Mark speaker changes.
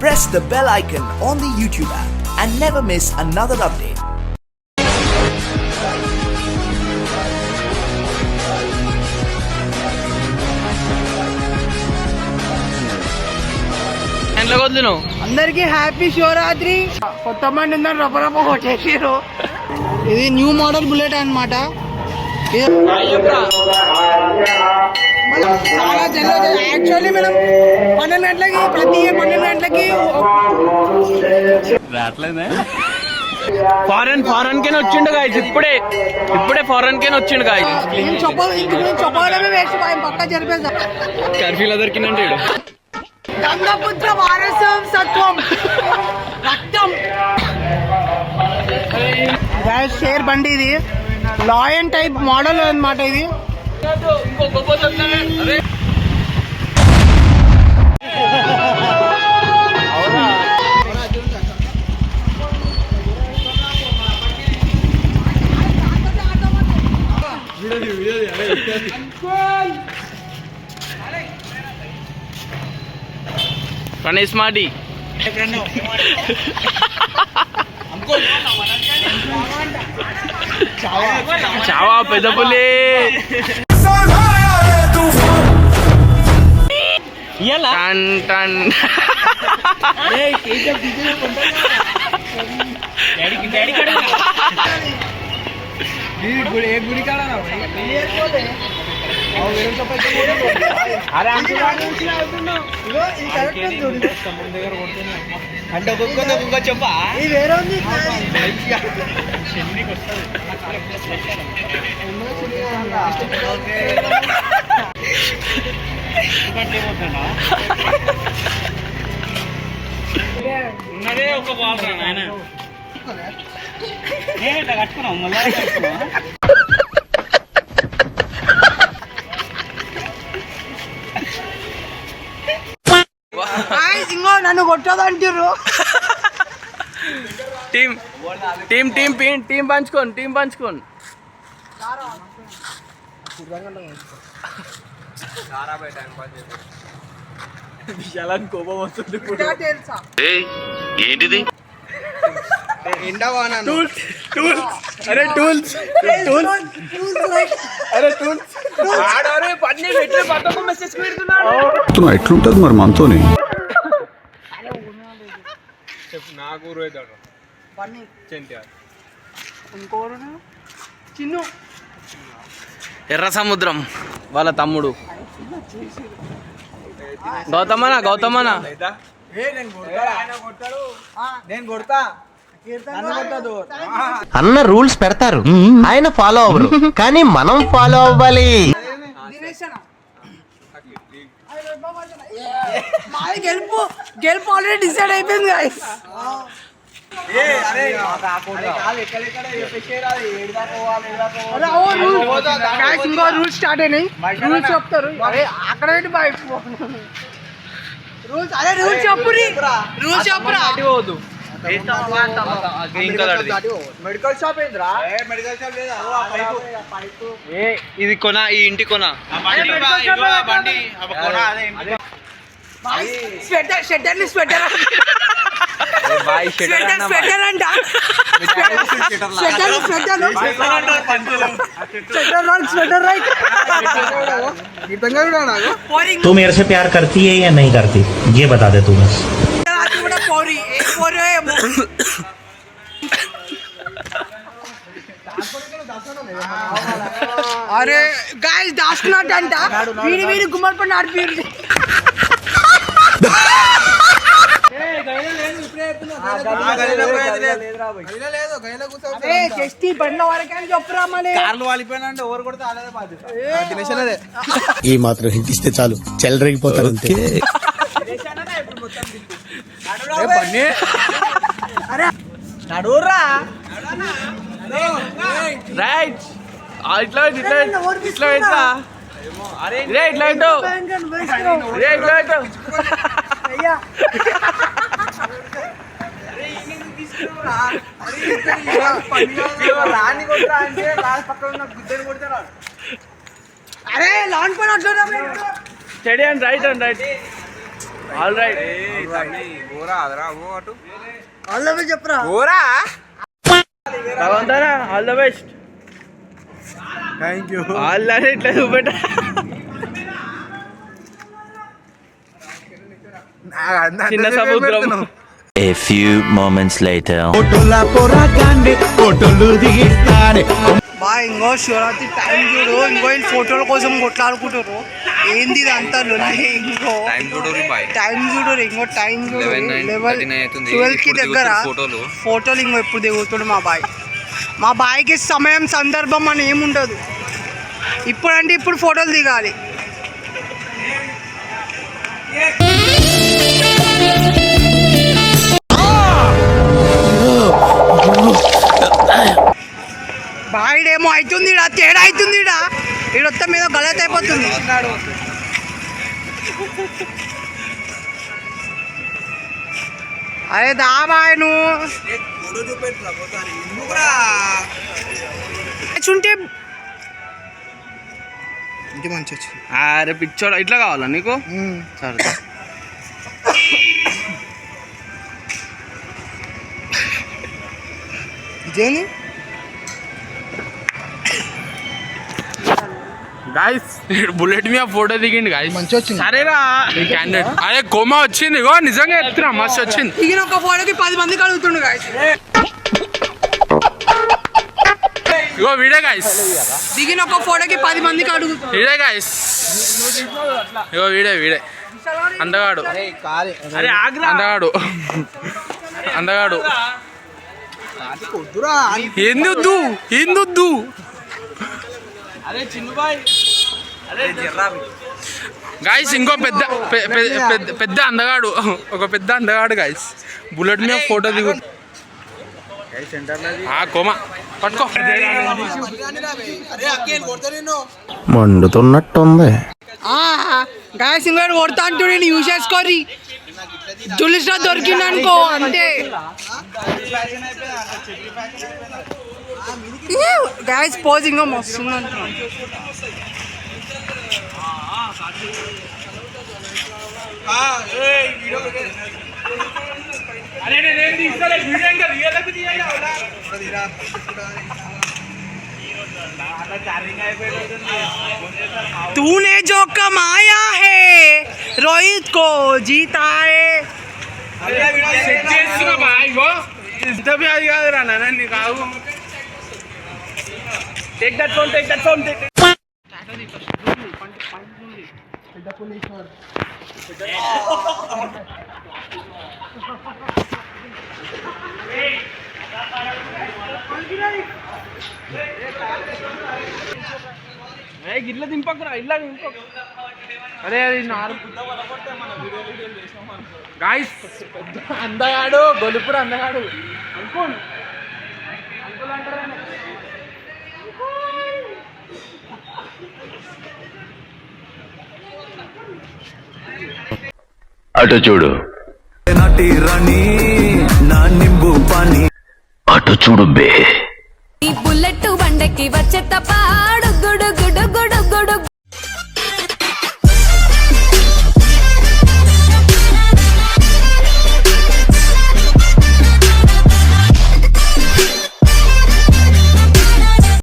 Speaker 1: press the bell icon on the YouTube app and never miss another update.
Speaker 2: అందరికి happy Shivaratri. కొత్త బండి ఉందని రపరప కొట్టేసారు. ఇది న్యూ మోడల్ బుల్లెట్ అన్నమాట. చాలా జల్లు. యాక్చువల్లీ మనం 12 గంటలకి ప్రతి 12 గంటలకి
Speaker 3: ఫారెన్ కే వచ్చిండు గాయస్. ఇప్పుడే ఫారెన్ కే వచ్చిండు గాయస్.
Speaker 2: చెప్పడమే వేస్ట్. పక్కా జరిపేద్దాం.
Speaker 3: కర్ఫ్యూలో దొరికిందంటే
Speaker 2: గంగపుత్ర వారసం సత్వం రక్తం. షేర్ బండి ఇది లాయన్ టైప్ మోడల్ అన్నమాట. ఇది
Speaker 3: ప్రణేష్ మాడి చావా పెద్ద పులి. టన్ టన్
Speaker 2: గుడి కాడ
Speaker 3: అంటే ఒక్కొక్క చెప్పా
Speaker 2: వేరే ఉంది.
Speaker 3: ఉన్నదే ఒక బాల్ రా నాయన. కట్టుకున్నాం మళ్ళీ
Speaker 2: ఇంకో నన్ను కొట్టదంటారు.
Speaker 3: టీం పంచుకోండి. విశాలానికి కోపం వస్తుంది.
Speaker 4: ఏంటిది?
Speaker 3: అరే టూల్స్
Speaker 5: ఎట్లుంటది మరి మనతోని?
Speaker 2: చిన్ను
Speaker 3: ఎర్ర సముద్రం వాళ్ళ తమ్ముడు గౌతమనా
Speaker 2: నేను కొడతా.
Speaker 6: అన్న రూల్స్ పెడతారు, ఆయన ఫాలో అవ్వరు, కానీ మనం ఫాలో అవ్వాలి.
Speaker 2: గెలుపు ఆల్రెడీ డిసైడ్ అయిపోయింది. ఇంకో రూల్స్ స్టార్ట్ అయినాయి. రూల్స్ చెప్తారు. అక్కడ రూల్స్ అదే రూల్స్ చెప్పురా. మెడికల్ షాప్ ఏంద్రా?
Speaker 3: ఇది కొన, ఈ ఇంటి కొన.
Speaker 2: స్వెటర్ అంట.
Speaker 6: तू मेरे से प्यार करती है या नहीं करती, ये बता दे तू बस.
Speaker 2: అరే గాయస్ దాచుకున్నట్టంట. వీడి గుమ్మడిపండు ఆడిపోయింది.
Speaker 6: ఈ మాత్రం హింట్ ఇస్తే చాలు, చెలరేగిపోతారు అంతే.
Speaker 2: నడురా
Speaker 3: రైట్. ఇట్లా
Speaker 2: అరే లాన్ పని అట్లా
Speaker 3: study and write all right
Speaker 2: వాళ్ళ చెప్పరా
Speaker 3: భగవంతారా all the best.
Speaker 2: Thank you.
Speaker 3: All అని ఇట్లా చూపెట్ట. చిన్న సముద్రం.
Speaker 4: A few moments later.
Speaker 2: బా ఇంకో శివరాత్రి టైం చూడు, ఇంకో ఫోటోల కోసం కొట్లాడుకుంటారు. ఏంది ఇదంతా లొల్లి? ఇంకో టైం చూడు, ఇంకో టైం చూడు 12కి దగ్గర ఫోటోలు ఇంకో ఎప్పుడు దిగుతాడు మా బాయ్కి సమయం సందర్భం అని ఏముండదు. ఇప్పుడంటే ఇప్పుడు ఫోటోలు దిగాలి. బాయిడేమో అవుతుంది, తేడా అవుతుంది. ఈడొత్త మీద గలత్ అయిపోతుంది. అరే దా బాయ్ నువ్వు చుంటే ఇంటి మంచి వచ్చింది.
Speaker 3: అరే పిచ్చోడ ఇట్లా కావాలా నీకు? సరే
Speaker 2: ఇదేంది
Speaker 3: గాయస్ బుల్లెట్ మీద ఫోటో దిగిండి గాయస్.
Speaker 2: మంచి వచ్చింది.
Speaker 3: సరేరా క్యాండిడేట్. అరే కోమా వచ్చింది ఇగో, నిజంగా ఎత్తున్నా మస్తు వచ్చింది.
Speaker 2: దిగిన ఒక ఫోటోకి 10 మందికి అడుగుతుండు గాయస్.
Speaker 3: ఇగో వీడే గాయస్.
Speaker 2: దిగిన ఒక ఫోటోకి 10 మందికి అడుగుతుండు.
Speaker 3: వీడే గాయస్. ఇగో వీడే అందగాడు. అరే అందగాడు ఏందొద్దు. అరే చిన్ను బాయ్. గాయస్ ఇంకో పెద్ద అందగాడు, ఒక పెద్ద అందగాడు గాయస్. బుల్లెట్ మీద ఫోటో దిగు. కోమా పట్టుకో.
Speaker 6: మండుతున్నట్టుంది.
Speaker 2: గాయస్ ఇంకోటి కొడతా అంటూ నేను యూజ్ చేసుకోరి. తులిసినా దొరికిందనుకో అంతే. గాయస్ పోజింగ్ మస్తుంది అంటున్నా. तूने जो कमाया है रोहित को जीता है.
Speaker 3: Take that phone. గిట్ల దింపకురా, ఇట్లా దింపకు. అరే అది గాయస్ అందగాడు, గొలుపురు అందగాడు అనుకోండి.
Speaker 4: అటు చూడు, అటు చూడు బే.
Speaker 7: ఈ బుల్లెట్ బండకి వచ్చే తప్ప